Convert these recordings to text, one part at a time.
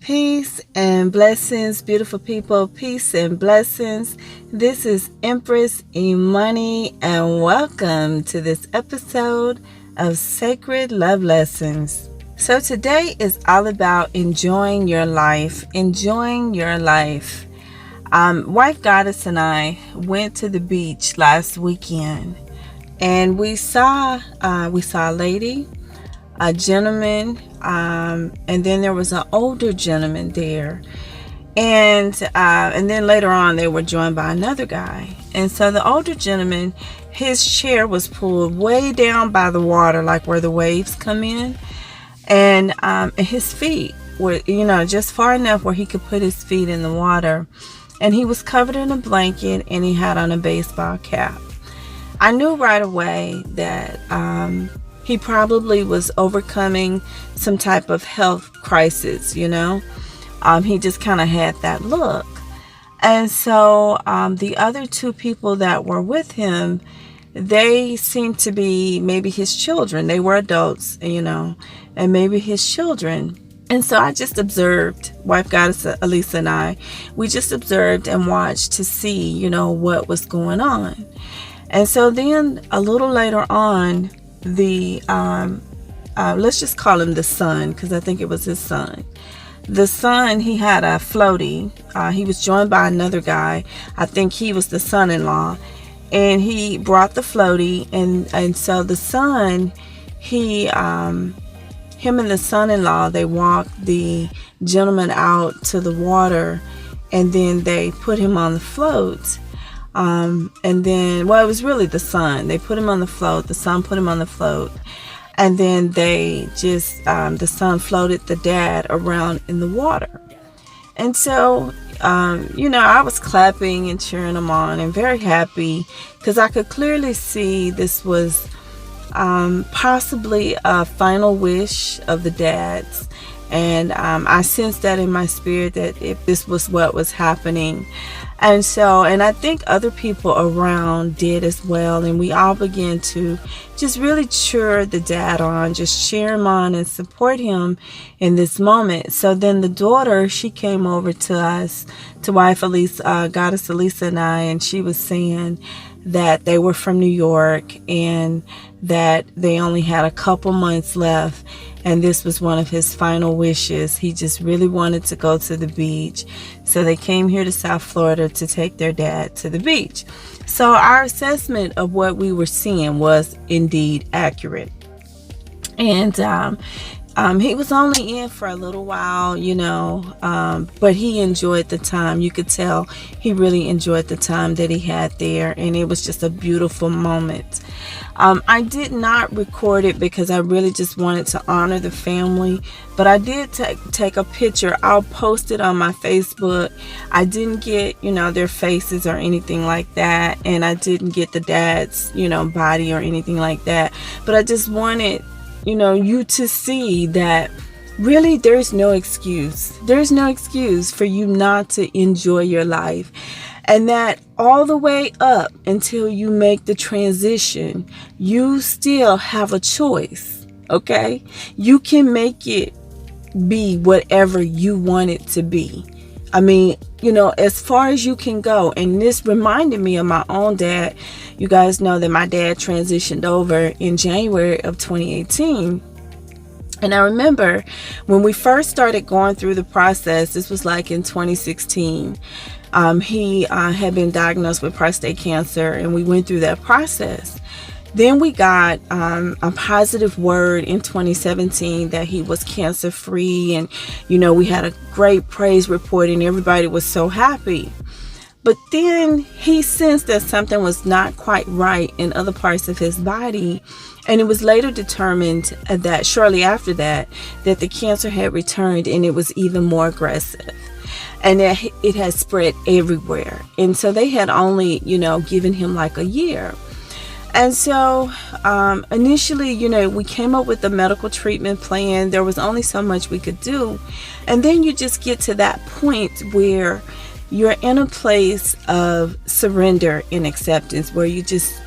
Peace and blessings, beautiful people. Peace and blessings. This is Empress Imani, and welcome to this episode of Sacred Love Lessons. So today is all about enjoying your life. Enjoying your life. Wife Goddess and I went to the beach last weekend, and we saw a lady, a gentleman, and then there was an older gentleman there, and then later on they were joined by another guy. And so the older gentleman, his chair was pulled way down by the water, like where the waves come in, and his feet were just far enough where he could put his feet in the water, and he was covered in a blanket and he had on a baseball cap. I knew right away that he probably was overcoming some type of health crisis, He just kind of had that look. And so the other two people that were with him, they seemed to be maybe his children. They were adults, and maybe his children. And so I just observed, Wife Goddess Elisa and I, we just observed and watched to see, what was going on. And so then a little later on, the let's just call him the son, because I think it was his son. The son, he had a floaty. He was joined by another guy. I think he was the son-in-law, and he brought the floaty. And so the son, him and the son-in-law, they walked the gentleman out to the water, and then they put him on the float. And then, it was really the son. They put him on the float. The son put him on the float. And then they just, the son floated the dad around in the water. And so, I was clapping and cheering him on and very happy, because I could clearly see this was possibly a final wish of the dad's. And I sensed that in my spirit, that if this was what was happening. And I think other people around did as well. And we all began to just really cheer the dad on, just cheer him on and support him in this moment. So then the daughter, she came over to us, to Wife Elisa, Goddess Elisa and I, and she was saying that they were from New York and that they only had a couple months left, and this was one of his final wishes. He just really wanted to go to the beach. So they came here to South Florida to take their dad to the beach. So our assessment of what we were seeing was indeed accurate. And he was only in for a little while, but he enjoyed the time. You could tell he really enjoyed the time that he had there, and it was just a beautiful moment. I did not record it because I really just wanted to honor the family, but I did take a picture. I'll post it on my Facebook. I didn't get, their faces or anything like that, and I didn't get the dad's, body or anything like that, but I just wanted you to see that really there's no excuse. There's no excuse for you not to enjoy your life. And that all the way up until you make the transition, you still have a choice, okay? You can make it be whatever you want it to be. I mean, as far as you can go. And this reminded me of my own dad. You guys know that my dad transitioned over in January of 2018. And I remember when we first started going through the process, this was like in 2016. He had been diagnosed with prostate cancer, and we went through that process. Then we got a positive word in 2017 that he was cancer free, and we had a great praise report and everybody was so happy. But then he sensed that something was not quite right in other parts of his body, and it was later determined that shortly after that the cancer had returned, and it was even more aggressive, and that it had spread everywhere. And so they had only given him like a year. And so initially, we came up with the medical treatment plan. There was only so much we could do. And then you just get to that point where you're in a place of surrender and acceptance, where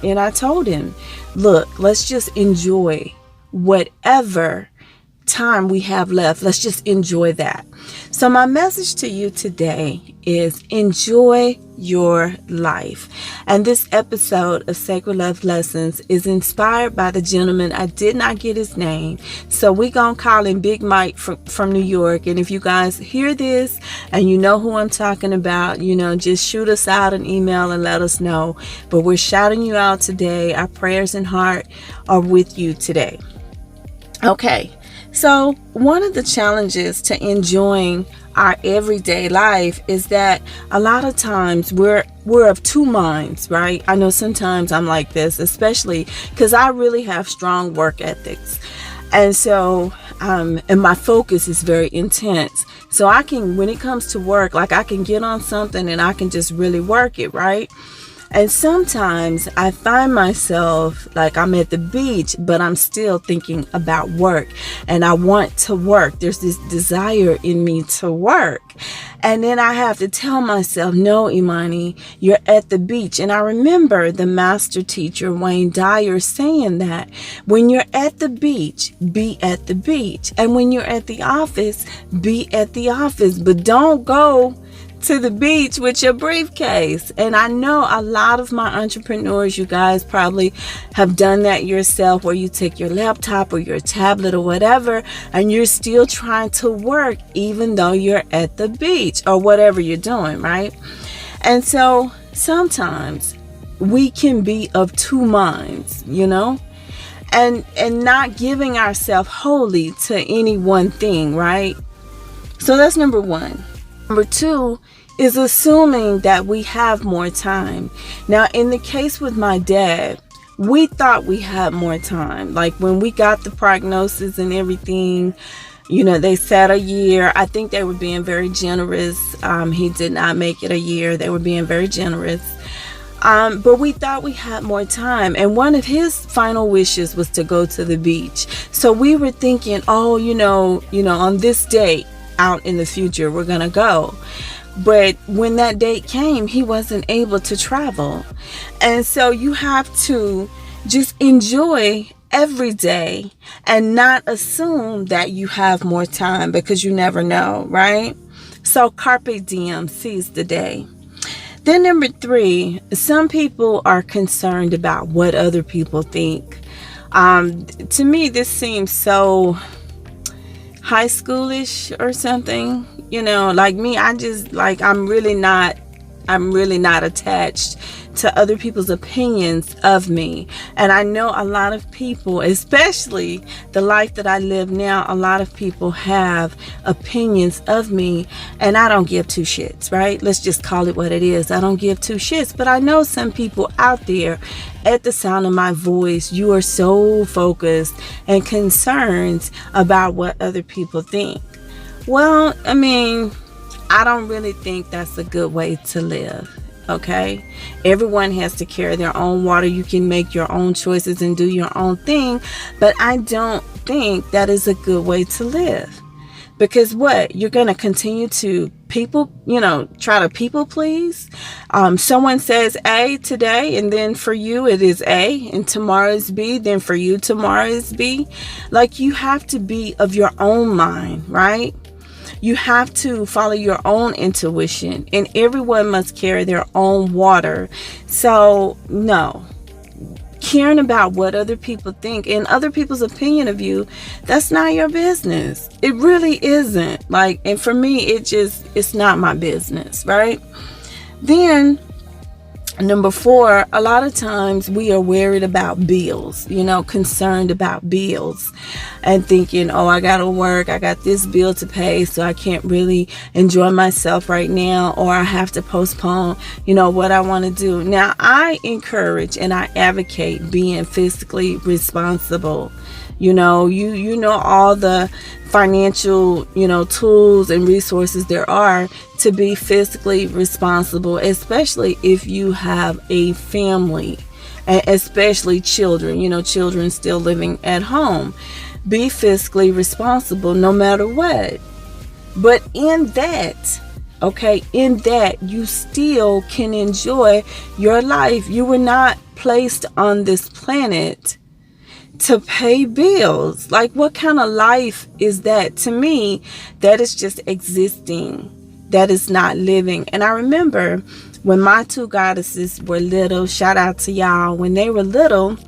and I told him, look, let's just enjoy whatever time we have left, let's just enjoy that. So my message to you today is enjoy your life. And this episode of Sacred Love Lessons is inspired by the gentleman. I did not get his name, so we gonna call him Big Mike from New York. And if you guys hear this and you know who I'm talking about, just shoot us out an email and let us know. But we're shouting you out today. Our prayers and heart are with you today. Okay, so one of the challenges to enjoying our everyday life is that a lot of times we're of two minds, right? I know sometimes I'm like this, especially because I really have strong work ethics. And so, and my focus is very intense. So I can, when it comes to work, like I can get on something and I can just really work it, right? And sometimes I find myself like I'm at the beach, but I'm still thinking about work and I want to work. There's this desire in me to work. And then I have to tell myself, no, Imani, you're at the beach. And I remember the master teacher, Wayne Dyer, saying that when you're at the beach, be at the beach. And when you're at the office, be at the office. But don't go to the beach with your briefcase. And I know a lot of my entrepreneurs, you guys probably have done that yourself, where you take your laptop or your tablet or whatever and you're still trying to work even though you're at the beach or whatever you're doing, right? And so sometimes we can be of two minds, and not giving ourselves wholly to any one thing, right? So that's number one. Number two is assuming that we have more time. Now, in the case with my dad, we thought we had more time. Like when we got the prognosis and everything, they said a year. I think they were being very generous. He did not make it a year. They were being very generous. But we thought we had more time. And one of his final wishes was to go to the beach. So we were thinking, on this date, out in the future, we're gonna go. But when that date came, he wasn't able to travel. And so you have to just enjoy every day and not assume that you have more time, because you never know, right? So carpe diem, seize the day. Then number three, some people are concerned about what other people think. To me, this seems so high schoolish or something, like me, I'm really not attached to other people's opinions of me. And I know a lot of people, especially the life that I live now, a lot of people have opinions of me, and I don't give two shits, right? Let's just call it what it is. I don't give two shits. But I know some people out there, at the sound of my voice, you are so focused and concerned about what other people think. Well, I don't really think that's a good way to live. Okay, everyone has to carry their own water. You can make your own choices and do your own thing, but I don't think that is a good way to live. Because what? You're going to continue to try to people please. Someone says A today, and then for you it is A, and tomorrow is B, then for you tomorrow is B. Like, you have to be of your own mind, right? You have to follow your own intuition, and everyone must carry their own water. So no, caring about what other people think and other people's opinion of you, that's not your business. It really isn't. And for me, it's not my business, right? Then number four, a lot of times we are worried about bills, concerned about bills and thinking, oh, I got to work. I got this bill to pay, so I can't really enjoy myself right now, or I have to postpone, what I want to do. Now, I encourage and I advocate being fiscally responsible. You know all the financial, tools and resources there are to be fiscally responsible, especially if you have a family, especially children, children still living at home. Be fiscally responsible no matter what. But in that, you still can enjoy your life. You were not placed on this planet to pay bills. Like, what kind of life is that? To me, that is just existing. That is not living. And I remember when my two goddesses were little, shout out to y'all, when they were little,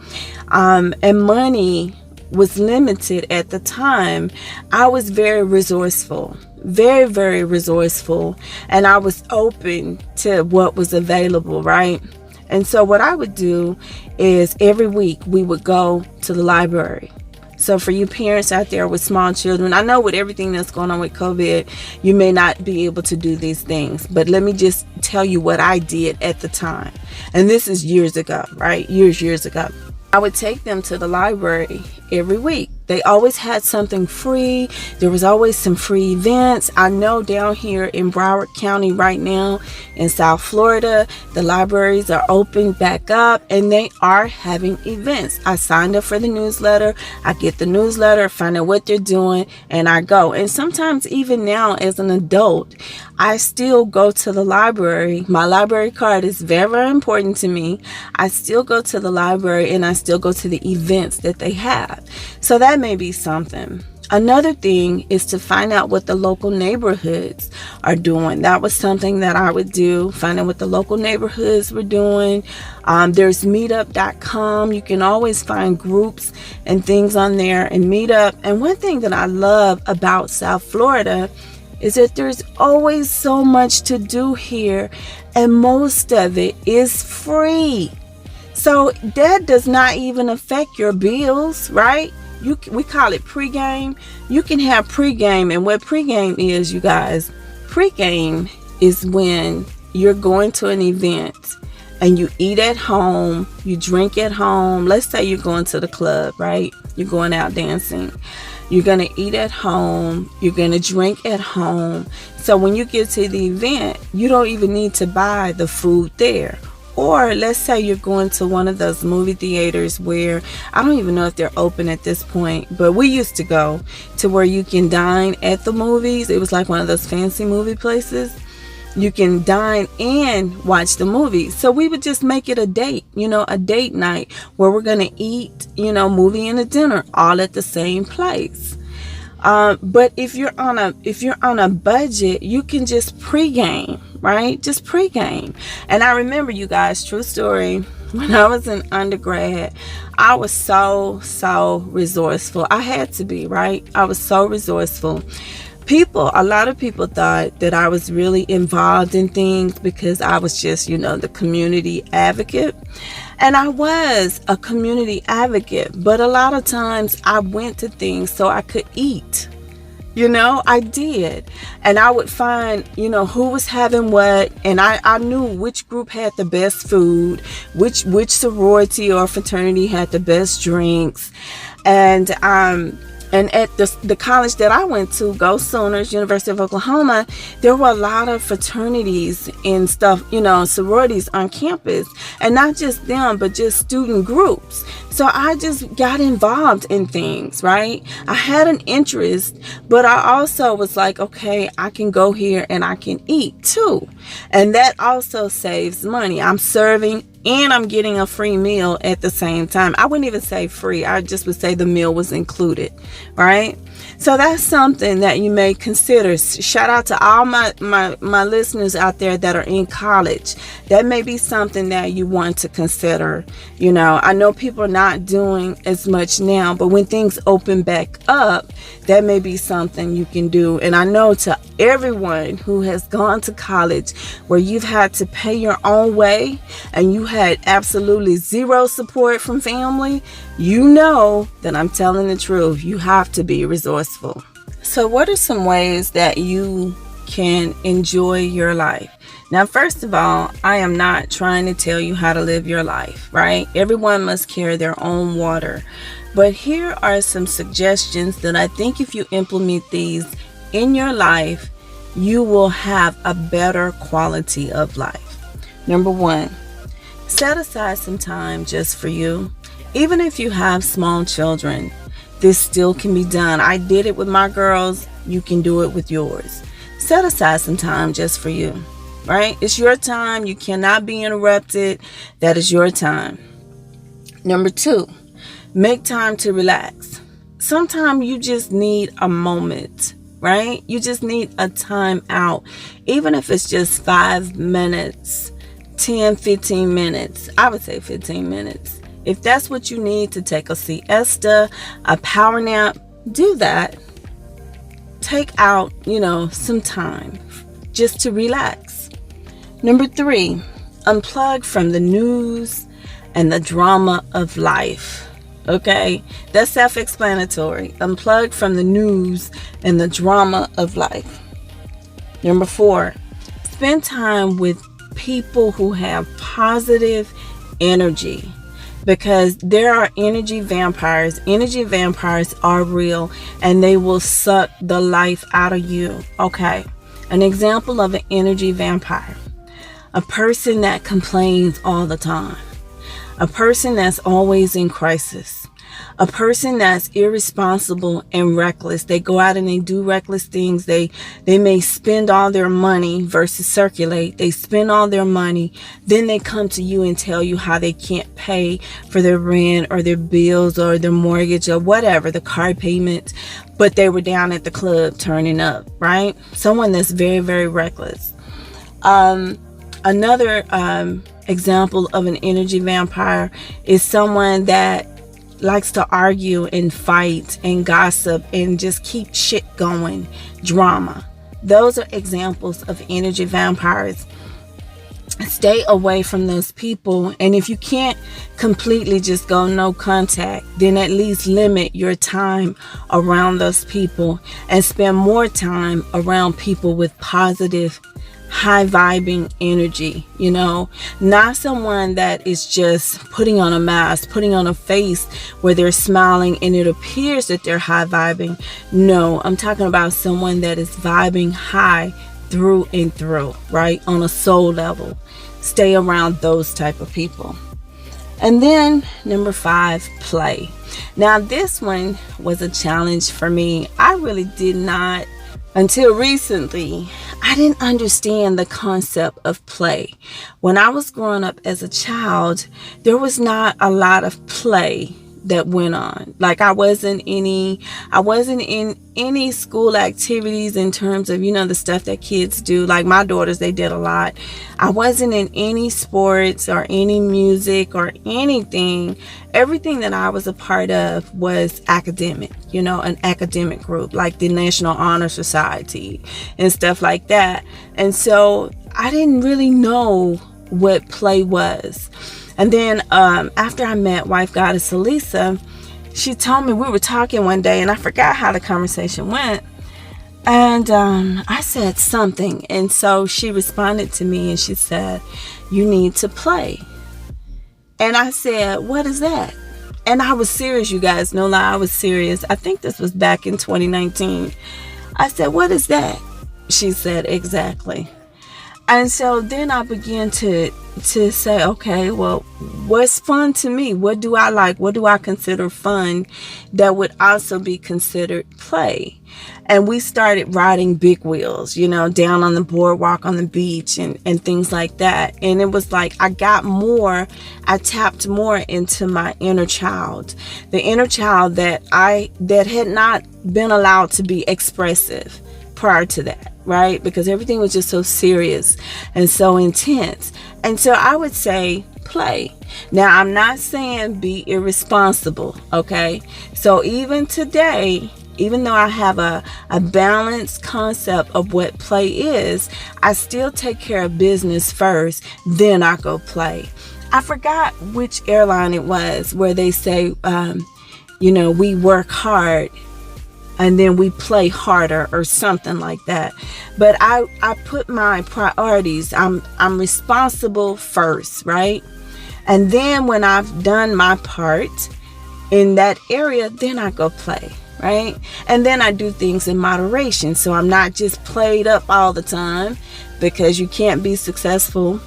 and money was limited at the time, I was very resourceful. Very, very resourceful. And I was open to what was available, right? And so what I would do is every week we would go to the library. So for you parents out there with small children, I know with everything that's going on with COVID, you may not be able to do these things. But let me just tell you what I did at the time. And this is years ago, right? Years ago. I would take them to the library every week. They always had something free. There was always some free events. I know down here in Broward County right now in South Florida, the libraries are open back up and they are having events. I signed up for the newsletter. I get the newsletter, find out what they're doing, and I go. And sometimes even now as an adult, I still go to the library. My library card is very, very important to me. I still go to the library and I still go to the events that they have. So that may be something. Another thing is to find out what the local neighborhoods are doing. That was something that I would do, find out what the local neighborhoods were doing. There's meetup.com. You can always find groups and things on there and meetup. And one thing that I love about South Florida is that there's always so much to do here, and most of it is free. So that does not even affect your bills, right? We call it pregame. You can have pregame, and what pregame is, you guys, pregame is when you're going to an event and you eat at home, you drink at home. Let's say you're going to the club, right? You're going out dancing. You're going to eat at home. You're going to drink at home. So when you get to the event, you don't even need to buy the food there. Or let's say you're going to one of those movie theaters where, I don't even know if they're open at this point, but we used to go to where you can dine at the movies. It was like one of those fancy movie places. You can dine and watch the movie. So we would just make it a date, a date night where we're going to eat, movie and a dinner all at the same place. But if you're on a budget, you can just pregame, right? Just pregame. And I remember, you guys, true story, when I was in undergrad, I was so resourceful. I had to be, right? I was so resourceful. A lot of people thought that I was really involved in things because I was just, the community advocate. And I was a community advocate, but a lot of times I went to things so I could eat. I did. And I would find, who was having what. And I knew which group had the best food, which sorority or fraternity had the best drinks. And at the college that I went to, Go Sooners, University of Oklahoma, there were a lot of fraternities and stuff, sororities on campus. And not just them, but just student groups. So I just got involved in things, right? I had an interest, but I also was like, okay, I can go here and I can eat too. And that also saves money. I'm serving and I'm getting a free meal at the same time. I wouldn't even say free. I just would say the meal was included, right? So that's something that you may consider. Shout out to all my listeners out there that are in college. That may be something that you want to consider. I know people are not doing as much now, but when things open back up, that may be something you can do. And I know to everyone who has gone to college where you've had to pay your own way and you had absolutely zero support from family, that I'm telling the truth. You have to be resourceful. So what are some ways that you can enjoy your life? Now, first of all, I am not trying to tell you how to live your life, right? Everyone must carry their own water. But here are some suggestions that I think if you implement these in your life, you will have a better quality of life. Number one, set aside some time just for you. Even if you have small children, this still can be done. I did it with my girls. You can do it with yours. Set aside some time just for you, right? It's your time. You cannot be interrupted. That is your time. Number two, Make time to relax. Sometimes you just need a moment, right? You just need a time out. Even if it's just 5 minutes, 10, 15 minutes. I would say 15 minutes. If that's what you need to take a siesta, a power nap, do that. Take out, some time just to relax. Number 3, unplug from the news and the drama of life. Okay, that's self-explanatory. Unplug from the news and the drama of life. Number 4, spend time with people who have positive energy, because there are energy vampires. Energy vampires are real, and they will suck the life out of you. Okay, an example of an energy vampire: a person that complains all the time, a person that's always in crisis, a person that's irresponsible and reckless. They go out and they do reckless things. They may spend all their money versus circulate. They spend all their money. Then they come to you and tell you how they can't pay for their rent or their bills or their mortgage or whatever, the car payment, but they were down at the club turning up, right? Someone that's very, very reckless. Another example of an energy vampire is someone that likes to argue and fight and gossip and just keep shit going, drama. Those are examples of energy vampires. Stay away from those people. And if you can't completely just go no contact, then at least limit your time around those people and spend more time around people with positive, high vibing energy, not someone that is just putting on a mask, putting on a face where they're smiling and it appears that they're high vibing. No, I'm talking about someone that is vibing high through and through, right? On a soul level. Stay around those type of people. And then number 5, play. Now this one was a challenge for me. I really did not, until recently, I didn't understand the concept of play. When I was growing up as a child, there was not a lot of play that went on. Like I wasn't in any school activities in terms of, the stuff that kids do. Like my daughters, they did a lot. I wasn't in any sports or any music or anything. Everything that I was a part of was academic, an academic group like the National Honor Society and stuff like that. And so I didn't really know what play was. And then after I met Wife Goddess Elisa, she told me, we were talking one day and I forgot how the conversation went. And I said something. And so she responded to me and she said, you need to play. And I said, what is that? And I was serious, you guys. No lie, I was serious. I think this was back in 2019. I said, what is that? She said, exactly. And so then I began to say, okay, well, what's fun to me? What do I like? What do I consider fun that would also be considered play? And we started riding big wheels, down on the boardwalk on the beach and things like that. And it was like I tapped more into my inner child, the inner child that had not been allowed to be expressive prior to that, right? Because everything was just so serious and so intense. And so I would say play. Now, I'm not saying be irresponsible, okay? So even today, even though I have a balanced concept of what play is, I still take care of business first, then I go play. I forgot which airline it was where they say, we work hard and then we play harder or something like that. But I put my priorities. I'm responsible first, right? And then when I've done my part in that area, then I go play, right? And then I do things in moderation. So I'm not just played up all the time, because you can't be successful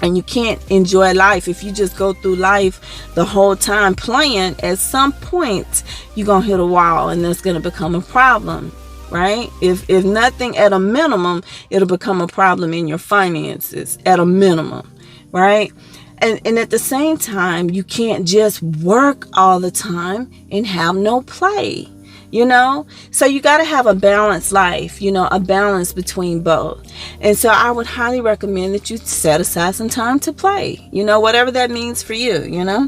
and you can't enjoy life if you just go through life the whole time playing. At some point, you're going to hit a wall and that's going to become a problem, right? If nothing, at a minimum, it'll become a problem in your finances at a minimum, right? And at the same time, you can't just work all the time and have no play, you know? So you got to have a balanced life, you know, a balance between both. And so I would highly recommend that you set aside some time to play, you know, whatever that means for you, you know?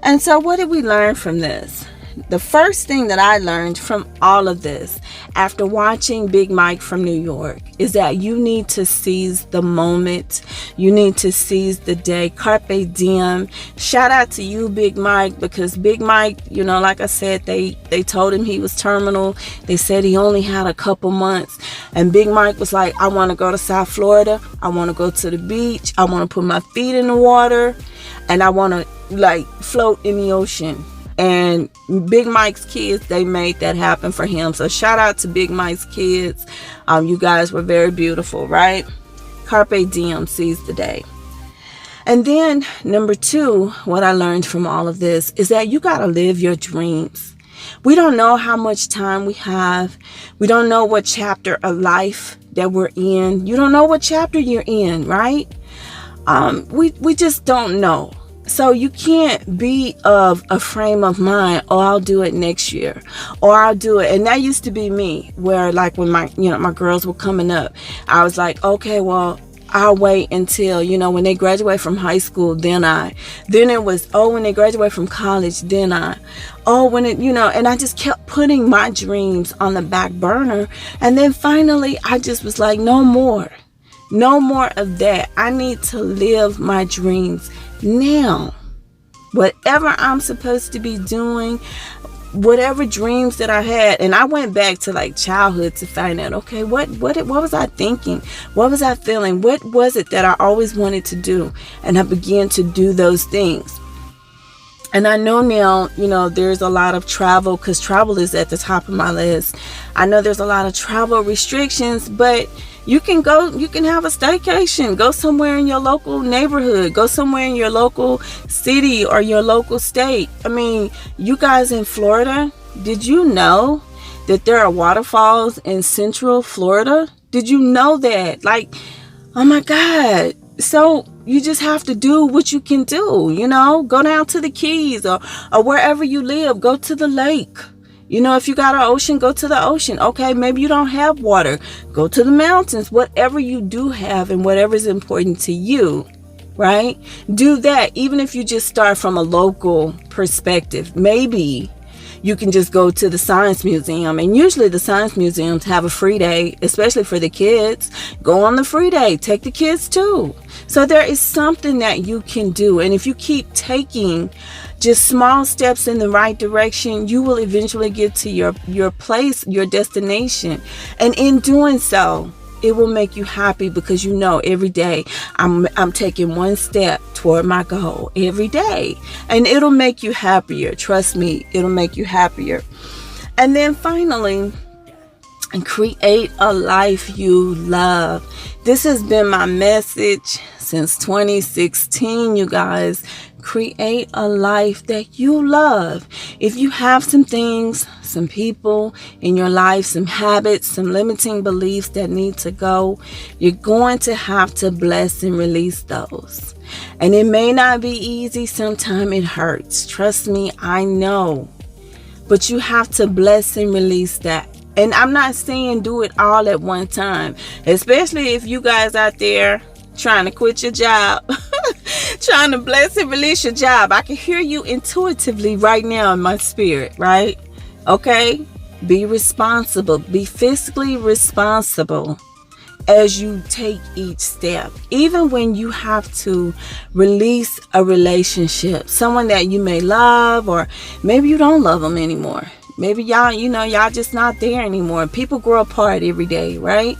And so what did we learn from this? The first thing that I learned from all of this after watching Big Mike from New York is that you need to seize the moment. You need to seize the day. Carpe diem. Shout out to you, Big Mike, because Big Mike, you know, like I said, they told him he was terminal. They said he only had a couple months. And Big Mike was like, I want to go to South Florida. I want to go to the beach. I want to put my feet in the water. And I want to like float in the ocean. And Big Mike's kids, they made that happen for him. So shout out to Big Mike's kids. You guys were very beautiful, right? Carpe diem, seize the day. And then number 2, what I learned from all of this is that you got to live your dreams. We don't know how much time we have. We don't know what chapter of life that we're in. You don't know what chapter you're in, right? We just don't know. So you can't be of a frame of mind, oh, I'll do it next year, or I'll do it. And that used to be me, where like when my girls were coming up, I was like, okay, well, I'll wait until, when they graduate from high school, then it was, oh, when they graduate from college, then and I just kept putting my dreams on the back burner. And then finally, I just was like, no more of that. I need to live my dreams now. Whatever I'm supposed to be doing, whatever dreams that I had, and I went back to like childhood to find out, okay, what was I thinking? What was I feeling? What was it that I always wanted to do? And I began to do those things. And I know now, there's a lot of travel, because travel is at the top of my list. I know there's a lot of travel restrictions, but you can have a staycation, go somewhere in your local neighborhood, go somewhere in your local city or your local state. I mean, you guys in Florida, did you know that there are waterfalls in Central Florida? Did you know that? Like, oh my God. So you just have to do what you can do, go down to the Keys or wherever you live, go to the lake. If you got an ocean, go to the ocean. Okay, maybe you don't have water. Go to the mountains. Whatever you do have and whatever is important to you, right? Do that. Even if you just start from a local perspective. Maybe you can just go to the Science Museum. And usually the Science Museums have a free day, especially for the kids. Go on the free day. Take the kids too. So there is something that you can do. And if you keep taking just small steps in the right direction, you will eventually get to your place, your destination. And in doing so, it will make you happy, because every day I'm taking one step toward my goal every day. And it'll make you happier. Trust me, it'll make you happier. And then finally, and create a life you love. This has been my message since 2016, you guys. Create a life that you love. If you have some things, some people in your life, some habits, some limiting beliefs that need to go, you're going to have to bless and release those. And it may not be easy. Sometimes it hurts. Trust me, I know. But you have to bless and release that. And I'm not saying do it all at one time, especially if you guys out there trying to quit your job, trying to bless and release your job. I can hear you intuitively right now in my spirit, right? Okay? Be responsible. Be fiscally responsible as you take each step. Even when you have to release a relationship, someone that you may love, or maybe you don't love them anymore. Maybe y'all just not there anymore. People grow apart every day, right?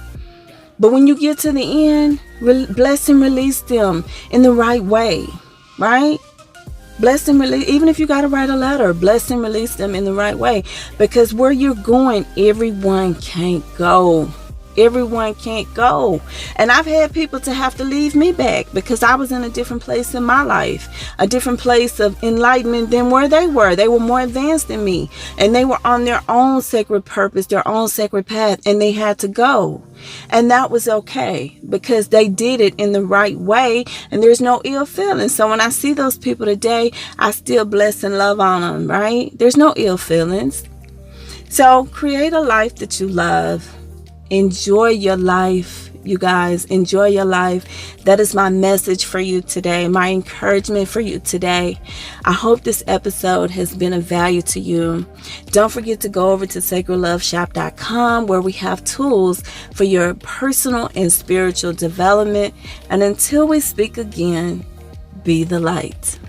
But when you get to the end, bless and release them in the right way, right? Bless and release, even if you got to write a letter, bless and release them in the right way. Because where you're going, everyone can't go. Everyone can't go. And I've had people to have to leave me back because I was in a different place in my life, a different place of enlightenment than where they were. They were more advanced than me, and they were on their own sacred purpose, their own sacred path, and they had to go. And that was okay because they did it in the right way, and there's no ill feeling. So when I see those people today, I still bless and love on them, right? There's no ill feelings. So create a life that you love. Enjoy your life, you guys. Enjoy your life. That is my message for you today, my encouragement for you today. I hope this episode has been of value to you. Don't forget to go over to sacredloveshop.com, where we have tools for your personal and spiritual development. And until we speak again, be the light.